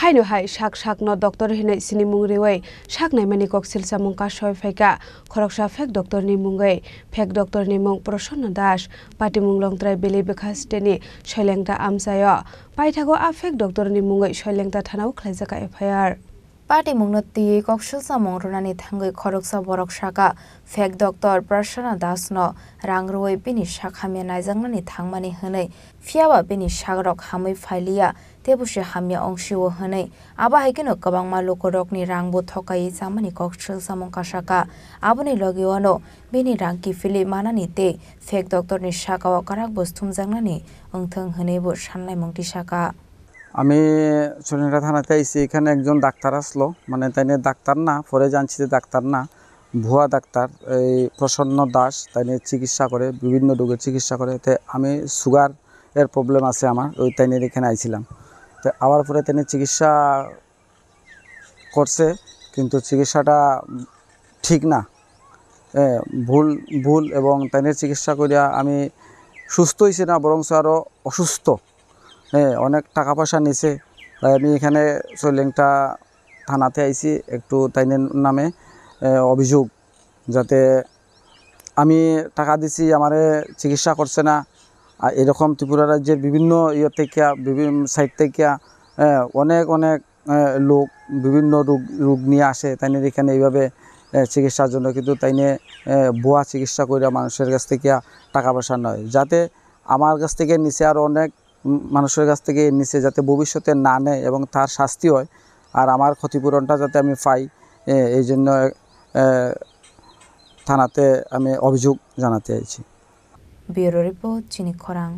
Haino hai Saksak no Dr. Hinai Sini Mung Rwoi Saknaimani Koksilsamung Kasaoi Phaikha Khoroksa Fek Dr. ni Mungwi Fek Dr. ni Mung Prasanna das Patimung Longtharai beli Bwkhakste ni Chailengta Amchaio Paithago a Fek Dr. ni Mungwi Chailengta Thanao Khlaijakha FIR Patimung no ti Koksilsamung runani thangoi Khoroksa borok saka Fek Dr. Prasanna das no rang Rwoi bini sakhamya naijangnani thangmani hwnei phiaba bini sagrok hamui phailia tebusi hamya ongsiwo hwnei aba haikeno kwbangma lokorokni rangbo thokai Saknaimani Koksilsamung Kasaka aboni logiwano bini rang kifili manani te Fek Dr. ni sakao karakbo thumjangnani ongthong hwneibo Saknaimung tisaka আমি চুনিরা থানাতে আইছি এখানে একজন doctor আসলো মানে তাইনে doctor না পরে জানছি যে ডাক্তার না ভুয়া ডাক্তার এই প্রসন্ন দাস তাইনে চিকিৎসা করে বিভিন্ন রোগের চিকিৎসা করে তে আমি সুগার এর প্রবলেম আছে আমার ওই তাইনের এখানে আইছিলাম তো আবার পরে তাইনে চিকিৎসা করছে কিন্তু চিকিৎসাটা ঠিক না ভুল এবং তাইনের চিকিৎসা করিয়া আমি সুস্থ হইছি না বরং আরো অসুস্থ অনেক টাকা পয়সা নিছে তাই আমি এখানে চাইলেংটা থানাতে আইছি একটু তাইনের নামে অভিযোগ যাতে আমি টাকা দিছি আমারে চিকিৎসা করছে না এরকম ত্রিপুরা রাজ্যের বিভিন্ন ইয়ে থেকে বিভিন্ন সাইড থেকে অনেক লোক বিভিন্ন রোগ নিয়ে আসে তাইনের এখানে এইভাবে চিকিৎসার জন্য কিন্তু তাইনে ভুয়া চিকিৎসা করে মানুষের কাছ থেকে টাকা পয়সা নয় যাতে আমার কাছ থেকে নিচে আর অনেক মানুষের কাছ থেকে নিচে যাতে ভবিষ্যতে না নেয় এবং তার শাস্তি হয় আর আমার ক্ষতিপূরণটা যাতে আমি পাই এই জন্য থানাতে আমি অভিযোগ জানাতে চাইছি। ব্যুরো রিপোর্ট চিনি খরাং।